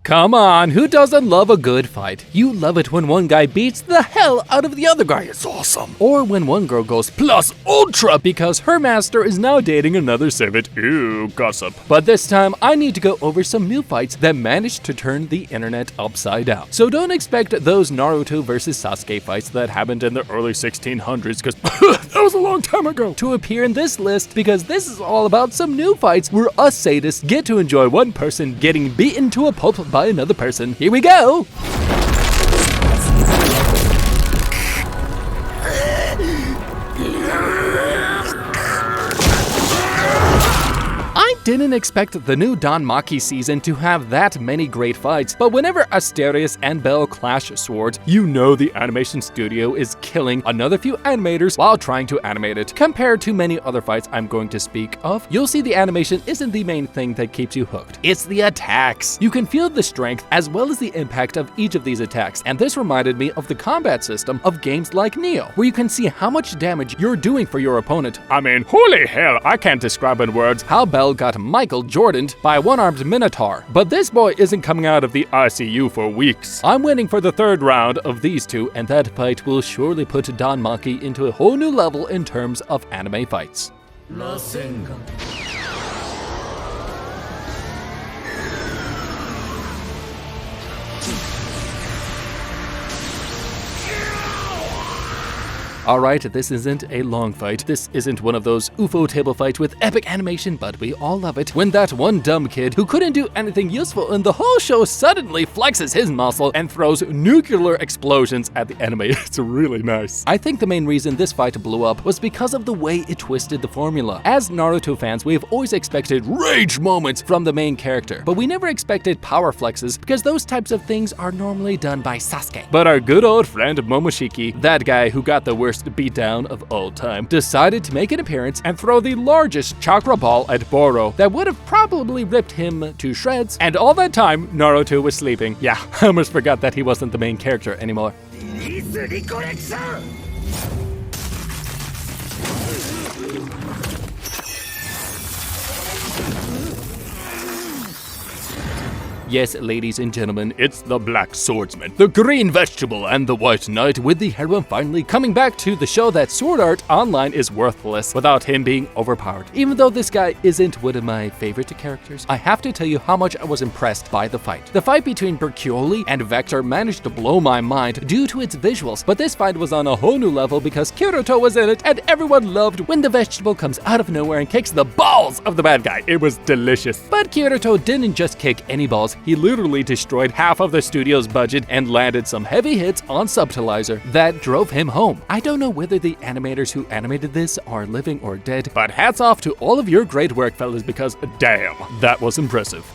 Come on, who doesn't love a good fight? You love it when one guy beats the hell out of the other guy, it's awesome. Or when one girl goes plus ultra because her master is now dating another servant. Ew, gossip. But this time, I need to go over some new fights that managed to turn the internet upside down. So don't expect those Naruto versus Sasuke fights that happened in the early 1600s, because that was a long time ago, to appear in this list, because this is all about some new fights where us sadists get to enjoy one person getting beaten to a pulp by another person. Here we go! I didn't expect the new Danmachi season to have that many great fights, but whenever Asterius and Bell clash swords, you know the animation studio is killing another few animators while trying to animate it. Compared to many other fights I'm going to speak of, you'll see the animation isn't the main thing that keeps you hooked. It's the attacks. You can feel the strength as well as the impact of each of these attacks, and this reminded me of the combat system of games like Neo, where you can see how much damage you're doing for your opponent. I mean, holy hell, I can't describe in words how Bell got Michael Jordaned by a one-armed Minotaur. But this boy isn't coming out of the ICU for weeks. I'm waiting for the third round of these two, and that fight will surely put Danmachi into a whole new level in terms of anime fights. Alright, this isn't a long fight. This isn't one of those UFO table fights with epic animation, but we all love it when that one dumb kid who couldn't do anything useful in the whole show suddenly flexes his muscle and throws nuclear explosions at the enemy. It's really nice. I think the main reason this fight blew up was because of the way it twisted the formula. As Naruto fans, we've always expected rage moments from the main character, but we never expected power flexes because those types of things are normally done by Sasuke. But our good old friend Momoshiki, that guy who got the worst beatdown of all time, decided to make an appearance and throw the largest chakra ball at Boruto that would have probably ripped him to shreds, and all that time Naruto was sleeping. Yeah, I almost forgot that he wasn't the main character anymore. Yes, ladies and gentlemen, it's the Black Swordsman, the Green Vegetable, and the White Knight, with the heroine finally coming back to the show that Sword Art Online is worthless without him being overpowered. Even though this guy isn't one of my favorite characters, I have to tell you how much I was impressed by the fight. The fight between Bercioli and Vector managed to blow my mind due to its visuals, but this fight was on a whole new level because Kirito was in it, and everyone loved when the vegetable comes out of nowhere and kicks the balls of the bad guy. It was delicious. But Kirito didn't just kick any balls. He literally destroyed half of the studio's budget and landed some heavy hits on Subtilizer that drove him home. I don't know whether the animators who animated this are living or dead, but hats off to all of your great work, fellas, because damn, that was impressive.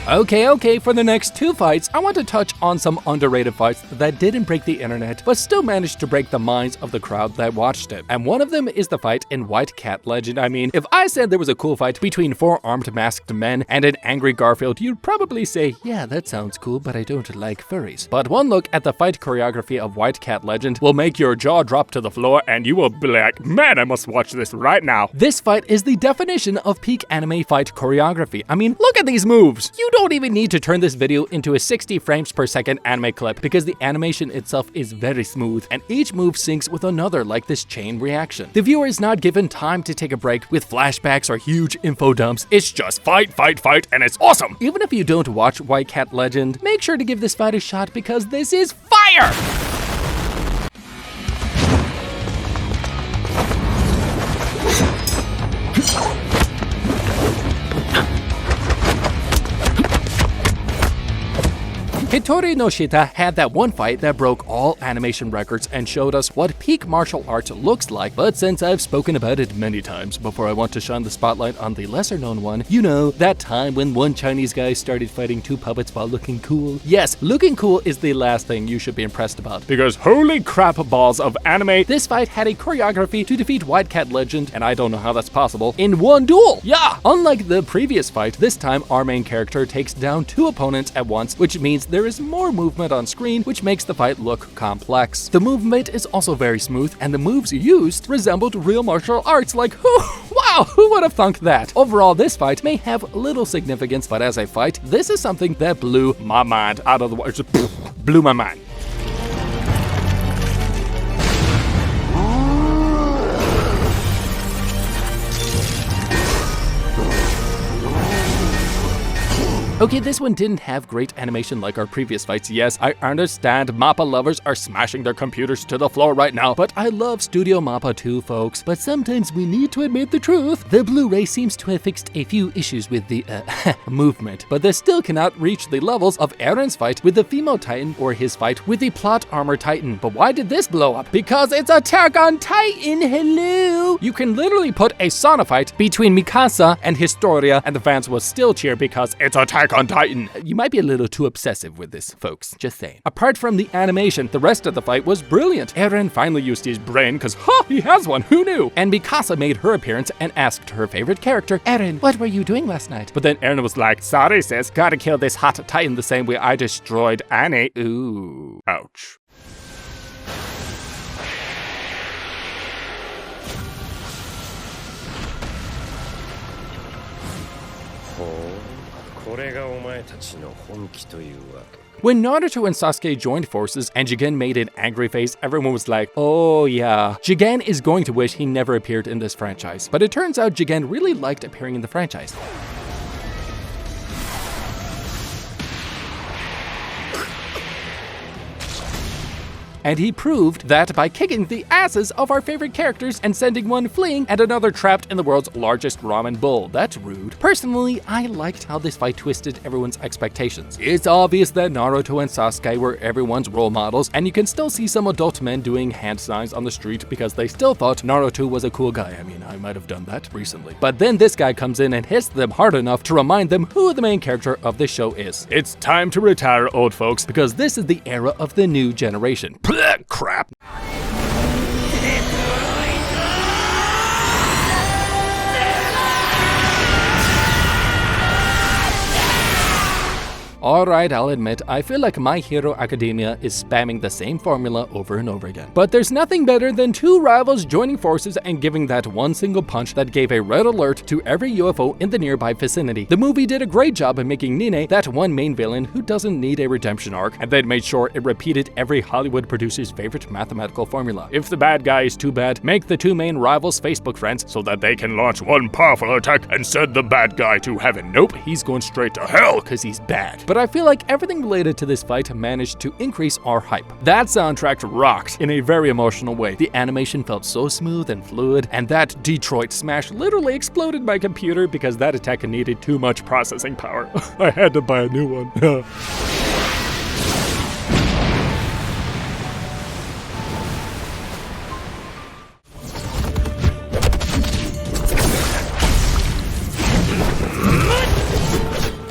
Okay, for the next two fights, I want to touch on some underrated fights that didn't break the internet, but still managed to break the minds of the crowd that watched it. And one of them is the fight in White Cat Legend. I mean, if I said there was a cool fight between 4 armed masked men and an angry Garfield, you'd probably say, yeah, that sounds cool, but I don't like furries. But one look at the fight choreography of White Cat Legend will make your jaw drop to the floor, and you will be like, man, I must watch this right now. This fight is the definition of peak anime fight choreography. I mean, look at these moves. You don't even need to turn this video into a 60 frames per second anime clip because the animation itself is very smooth and each move syncs with another, like this chain reaction. The viewer is not given time to take a break with flashbacks or huge info dumps. It's just fight, and it's awesome! Even if you don't watch White Cat Legend, make sure to give this fight a shot because this is fire! Hitori no Shita had that one fight that broke all animation records and showed us what peak martial arts looks like, but since I've spoken about it many times before, I want to shine the spotlight on the lesser known one. You know, that time when one Chinese guy started fighting two puppets while looking cool. Yes, looking cool is the last thing you should be impressed about, because holy crap balls of anime, this fight had a choreography to defeat White Cat Legend, and I don't know how that's possible, in one duel. Yeah! Unlike the previous fight, this time our main character takes down two opponents at once, which means there is more movement on screen, which makes the fight look complex. The movement is also very smooth, and the moves used resembled real martial arts. Like, wow, who would have thunk that? Overall, this fight may have little significance, but as a fight, this is something that blew my mind out of the water. Just blew my mind. Okay, this one didn't have great animation like our previous fights. Yes, I understand Mappa lovers are smashing their computers to the floor right now, but I love Studio Mappa too, folks. But sometimes we need to admit the truth. The Blu-ray seems to have fixed a few issues with the, movement, but this still cannot reach the levels of Eren's fight with the female Titan or his fight with the plot armor Titan. But why did this blow up? Because it's Attack on Titan, hello! You can literally put a sauna fight between Mikasa and Historia, and the fans will still cheer because it's Attack on Titan. You might be a little too obsessive with this, folks. Just saying. Apart from the animation, the rest of the fight was brilliant. Eren finally used his brain, cause he has one, who knew? And Mikasa made her appearance and asked her favorite character, Eren, what were you doing last night? But then Eren was like, sorry sis, gotta kill this hot Titan the same way I destroyed Annie. Ooh. Ouch. When Naruto and Sasuke joined forces and Jigen made an angry face, everyone was like, oh yeah, Jigen is going to wish he never appeared in this franchise. But it turns out Jigen really liked appearing in the franchise. And he proved that by kicking the asses of our favorite characters and sending one fleeing and another trapped in the world's largest ramen bowl. That's rude. Personally, I liked how this fight twisted everyone's expectations. It's obvious that Naruto and Sasuke were everyone's role models, and you can still see some adult men doing hand signs on the street because they still thought Naruto was a cool guy. I mean, I might have done that recently. But then this guy comes in and hits them hard enough to remind them who the main character of this show is. It's time to retire, old folks, because this is the era of the new generation. Crap. Alright, I'll admit, I feel like My Hero Academia is spamming the same formula over and over again. But there's nothing better than two rivals joining forces and giving that one single punch that gave a red alert to every UFO in the nearby vicinity. The movie did a great job of making Nine that one main villain who doesn't need a redemption arc, and then made sure it repeated every Hollywood producer's favorite mathematical formula. If the bad guy is too bad, make the two main rivals Facebook friends so that they can launch one powerful attack and send the bad guy to heaven. Nope, he's going straight to hell because he's bad. But I feel like everything related to this fight managed to increase our hype. That soundtrack rocked in a very emotional way. The animation felt so smooth and fluid, and that Detroit smash literally exploded my computer because that attack needed too much processing power. I had to buy a new one.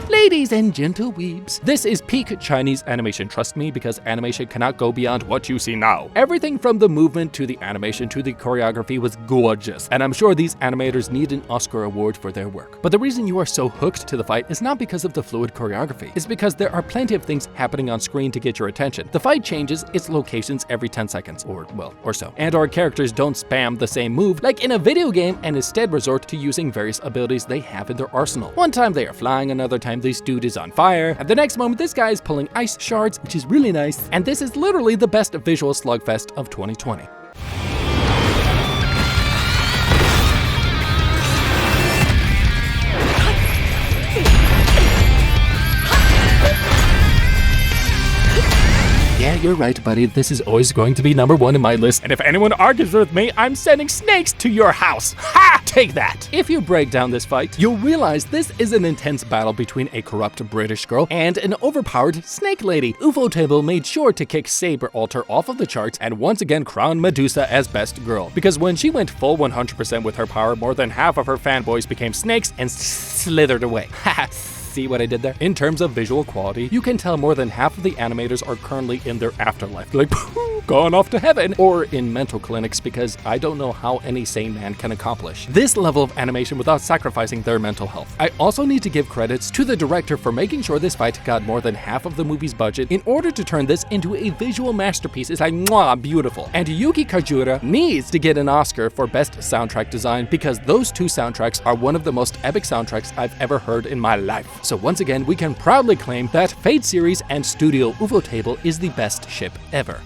Ladies and gentle weebs, this is peak Chinese animation, trust me, because animation cannot go beyond what you see now. Everything from the movement to the animation to the choreography was gorgeous, and I'm sure these animators need an Oscar award for their work. But the reason you are so hooked to the fight is not because of the fluid choreography. It's because there are plenty of things happening on screen to get your attention. The fight changes its locations every 10 seconds, or so. And our characters don't spam the same move like in a video game and instead resort to using various abilities they have in their arsenal. One time they are flying, another time this dude is on fire, and the next moment this guy is pulling ice shards, which is really nice. And this is literally the best visual slugfest of 2020. you're right, buddy. This is always going to be number 1 in my list. And if anyone argues with me, I'm sending snakes to your house. Ha! Take that! If you break down this fight, you'll realize this is an intense battle between a corrupt British girl and an overpowered snake lady. Ufotable made sure to kick Saber Alter off of the charts and once again crown Medusa as best girl. Because when she went full 100% with her power, more than half of her fanboys became snakes and slithered away. Haha. See what I did there? In terms of visual quality, you can tell more than half of the animators are currently in their afterlife. Like, gone off to heaven, or in mental clinics, because I don't know how any sane man can accomplish this level of animation without sacrificing their mental health. I also need to give credits to the director for making sure this fight got more than half of the movie's budget in order to turn this into a visual masterpiece. It's like, mwah, beautiful. And Yuki Kajura needs to get an Oscar for best soundtrack design, because those 2 soundtracks are one of the most epic soundtracks I've ever heard in my life. So once again, we can proudly claim that Fate series and Studio Ufotable is the best ship ever.